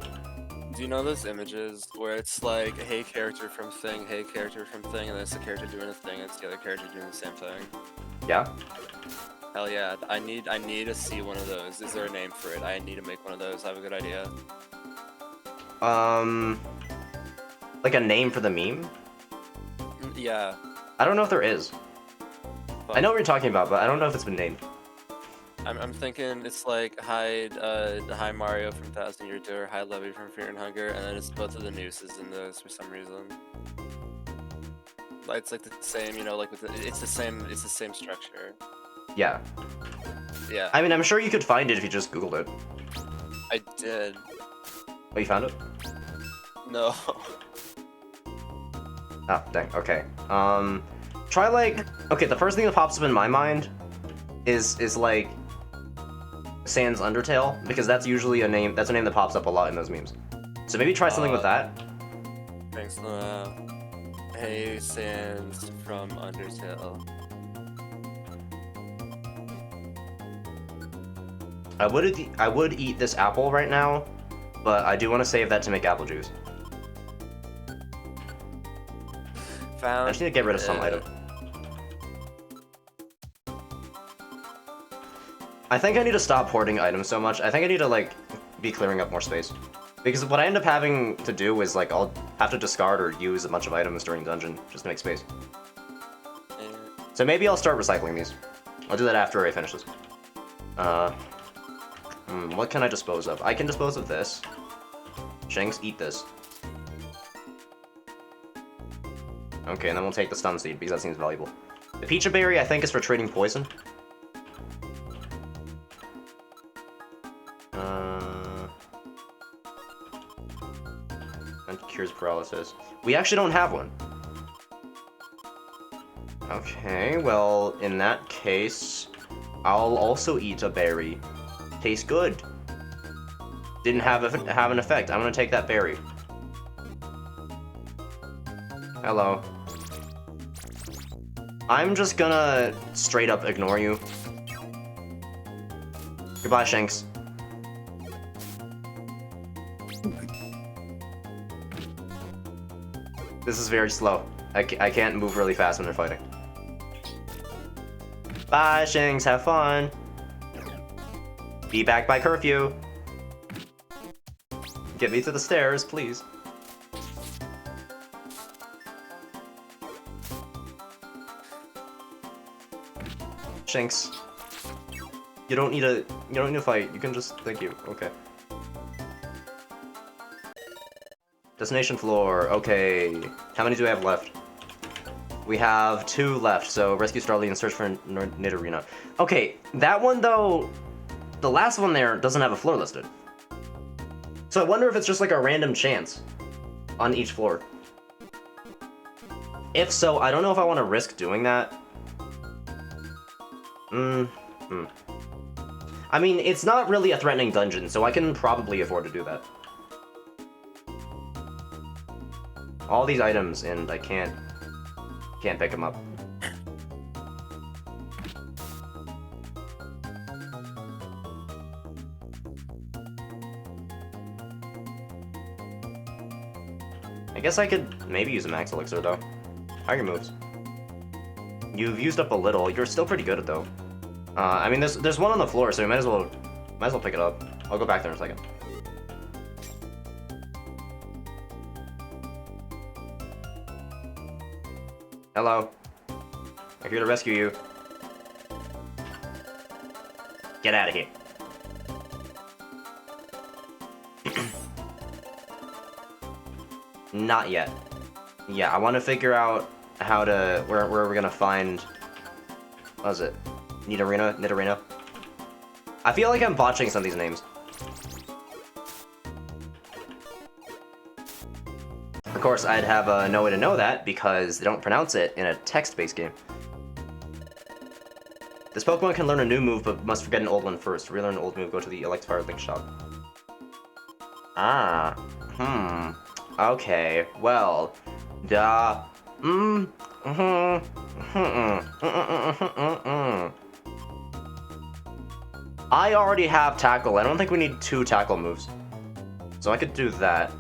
Do you know those images where it's like, hey character from thing, hey character from thing, and then it's the character doing a thing, and it's the other character doing the same thing? Yeah? Hell yeah, I need to see one of those. Is there a name for it? I need to make one of those. I have a good idea. Like a name for the meme? Yeah. I don't know if there is. But I know what you're talking about, but I don't know if it's been named. I'm thinking it's like hi Mario from Thousand Year Door, hi Levy from Fear and Hunger, and then it's both of the nooses in those for some reason. Like, it's like the same, you know, like with it's the same structure. Yeah. Yeah. I mean, I'm sure you could find it if you just Googled it. I did. Oh, you found it? No. Ah, dang. Okay. Try like. Okay, the first thing that pops up in my mind is like Sans Undertale, because that's usually a name. That's a name that pops up a lot in those memes. So maybe try something with that. Thanks. Hey Sans from Undertale. I would eat this apple right now, but I do want to save that to make apple juice. Found. I just need to get rid of some item. I think I need to stop hoarding items so much. I think I need to like be clearing up more space. Because what I end up having to do is like I'll have to discard or use a bunch of items during dungeon just to make space. So maybe I'll start recycling these. I'll do that after I finish this. What can I dispose of? I can dispose of this. Shanks, eat this. Okay, and then we'll take the stun seed because that seems valuable. The Pecha Berry I think is for trading poison. And cures paralysis. We actually don't have one. Okay, well, in that case, I'll also eat a berry. Tastes good. Didn't have an effect. I'm gonna take that berry. Hello. I'm just gonna straight up ignore you. Goodbye, Shanks. This is very slow. I can't move really fast when they're fighting. Bye, Shanks. Have fun. Be back by curfew. Get me to the stairs, please. Shanks. You don't need to fight. You can just, thank you. Okay. Destination floor. Okay. How many do we have left? We have 2 left, so rescue Starly and search for Nidorina. Okay, that one though, the last one there doesn't have a floor listed. So I wonder if it's just like a random chance on each floor. If so, I don't know if I want to risk doing that. I mean, it's not really a threatening dungeon, so I can probably afford to do that. All these items, and I can't pick them up. I guess I could maybe use a max elixir though. How are your moves? You've used up a little. You're still pretty good at though. I mean, there's one on the floor, so you might as well pick it up. I'll go back there in a second. Hello. I'm here to rescue you. Get out of here. Not yet. Yeah, I want to figure out how to where we're gonna find. What is it? Nidorina. I feel like I'm botching some of these names. Of course, I'd have no way to know that because they don't pronounce it in a text-based game. This Pokemon can learn a new move, but must forget an old one first. To relearn an old move, go to the Electivire Link Shop. Ah, okay, well, I already have Tackle. I don't think we need 2 Tackle moves. So I could do that.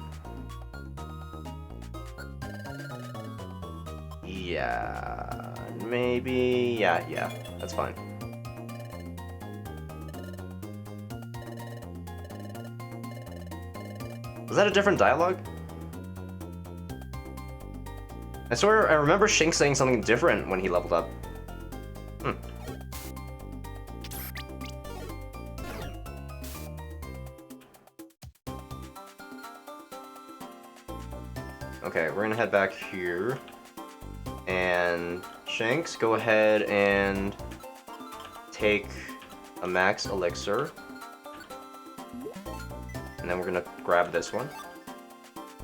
Yeah, maybe, yeah, that's fine. Was that a different dialogue? I remember Shanks saying something different when he leveled up. Okay, we're gonna head back here. And Shanks, go ahead and take a max elixir. And then we're gonna grab this one.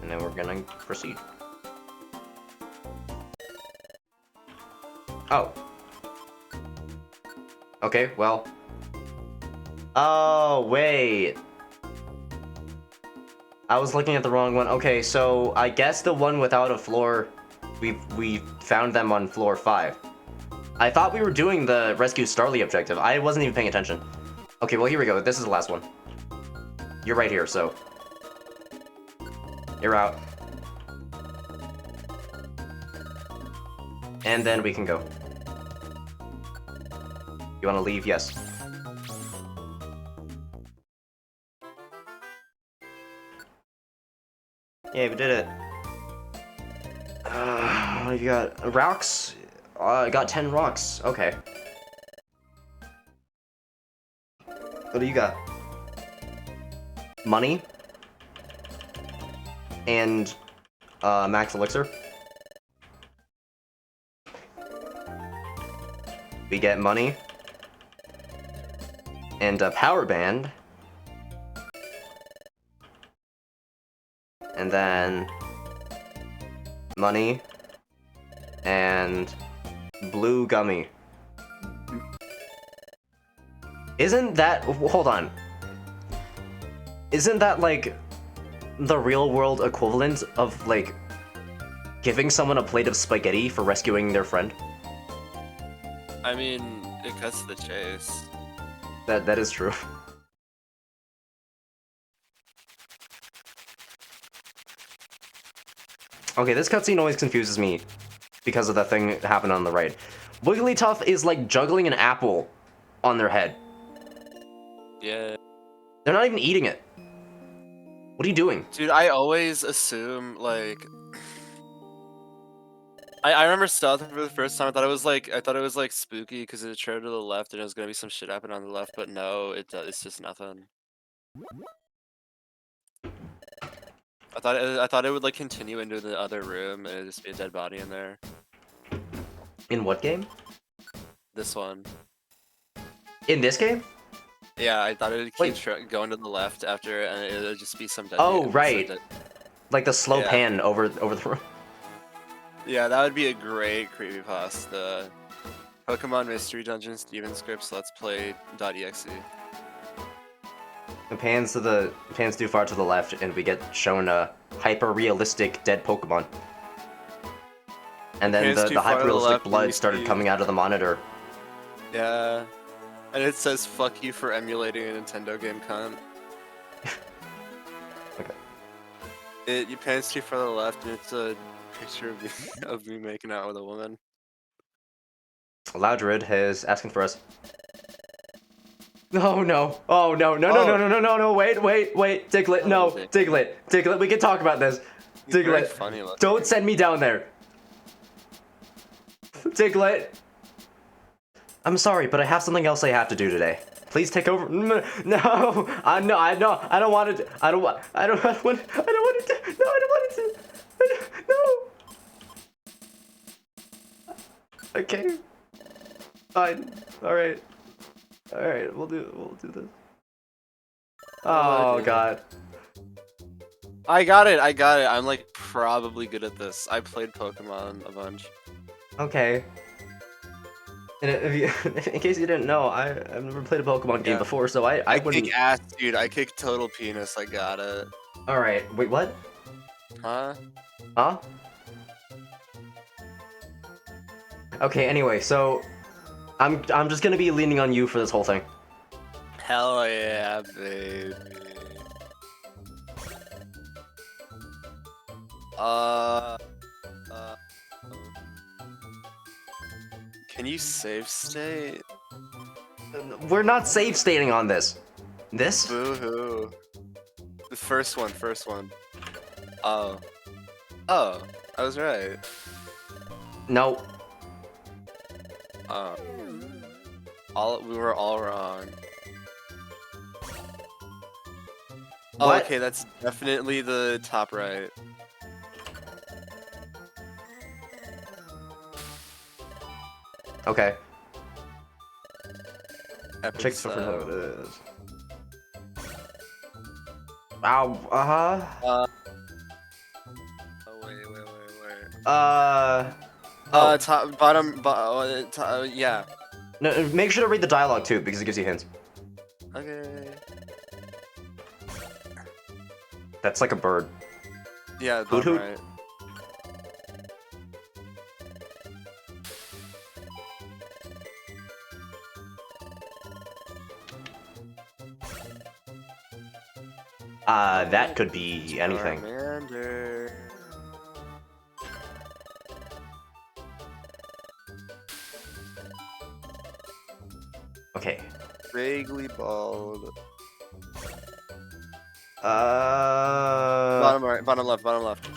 And then we're gonna proceed. Oh. Okay, well. Oh, wait. I was looking at the wrong one. Okay, so I guess the one without a floor, we found them on floor 5. I thought we were doing the Rescue Starly objective. I wasn't even paying attention. Okay, well, here we go. This is the last one. You're right here, so. You're out. And then we can go. You want to leave? Yes. Yeah, we did it. What have you got? Rocks? I got 10 rocks. Okay. What do you got? Money? And, max elixir? We get money. And a power band. And then money and blue gummy. Isn't that... Hold on. Isn't that, like, the real-world equivalent of, like, giving someone a plate of spaghetti for rescuing their friend? I mean, it cuts to the chase. That is true. Okay, this cutscene always confuses me because of that thing that happened on the right. Wigglytuff is like juggling an apple on their head. Yeah. They're not even eating it. What are you doing? Dude, I always assume, like... I remember stealthing for the first time. I thought it was like spooky because it trailed to the left and it was gonna be some shit happening on the left, but no, it's just nothing. I thought it would like continue into the other room and it'd just be a dead body in there. In what game? This one. In this game? Yeah, I thought it would Wait. keep going to the left after and it would just be some dead. Oh, right. Like the slow pan over the room. Yeah, that would be a great creepypasta. Pokemon Mystery Dungeon Steven Scripts Let's Play.exe. The pans too far to the left, and we get shown a hyper-realistic dead Pokemon. And then the hyper-realistic blood started coming out of the monitor. Yeah. And it says, fuck you for emulating a Nintendo game, cunt. Okay. You pans too far to the left, and it's a picture of me making out with a woman. Loudred is asking for us. Oh no! Oh no! No! Wait! Diglett, no! Diglett, we can talk about this. Diglett, funny don't send me down there. Diglett, I'm sorry, but I have something else I have to do today. Please take over. No, I don't want it. I don't want it to. No. Okay. Fine. All right, we'll do this. Oh god. I got it. I'm like probably good at this. I played Pokemon a bunch. Okay. And in case you didn't know, I've never played a Pokemon game before, so I wouldn't. Kick ass, dude. I kick total penis. I got it. All right. Wait, what? Huh? Huh? Okay. Anyway, so I'm just gonna be leaning on you for this whole thing. Hell yeah, baby. Can you save state? We're not save stating on this. This? Boo-hoo. The first one. Oh. I was right. No. We were all wrong. What? Oh, okay, that's definitely the top right. Okay. Epic Check what it is. Ow. Oh, wait. Top, bottom, yeah. No, make sure to read the dialogue too, because it gives you hints. Okay. That's like a bird. Yeah, Hoot hoot. right. That could be anything. Charmander. Okay. Vaguely bald. Bottom right, bottom left.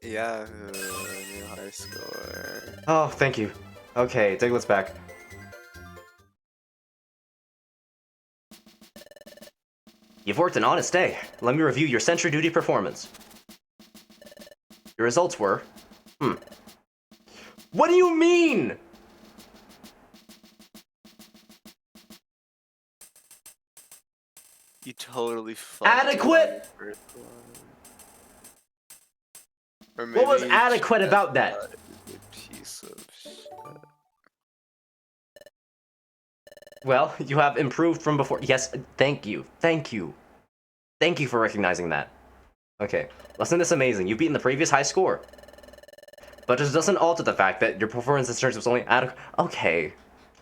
Yeah, new high score. Oh, thank you. Okay, Diglett's back. You've worked an honest day. Let me review your sentry duty performance. Your results were... What do you mean? You totally fucked Adequate! Or What was maybe adequate about that? A piece of shit. Well, you have improved from before. Yes, thank you. Thank you. Thank you for recognizing that. Okay, wasn't this amazing? You've beaten the previous high score. But this doesn't alter the fact that your performance in search was only adequate. Okay.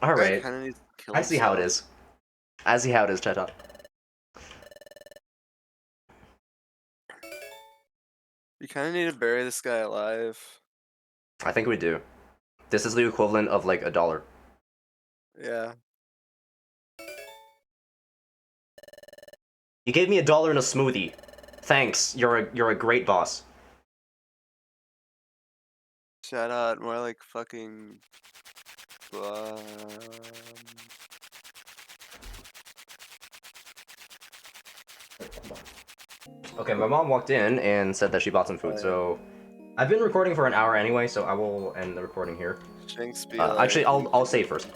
Guy Alright. kind of needs to kill I see how it himself. is. I see how it is, Cheta. You kind of need to bury this guy alive. I think we do. This is the equivalent of like $1. Yeah. You gave me $1 in a smoothie. Thanks. You're a great boss. Shout out, more like fucking. Um, Okay, my mom walked in and said that she bought some food, so I've been recording for an hour anyway, so I will end the recording here. Shanks be Actually, like, I'll save first.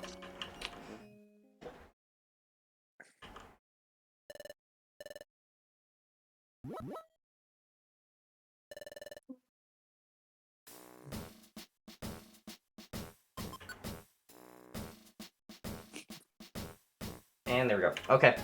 And there we go. Okay.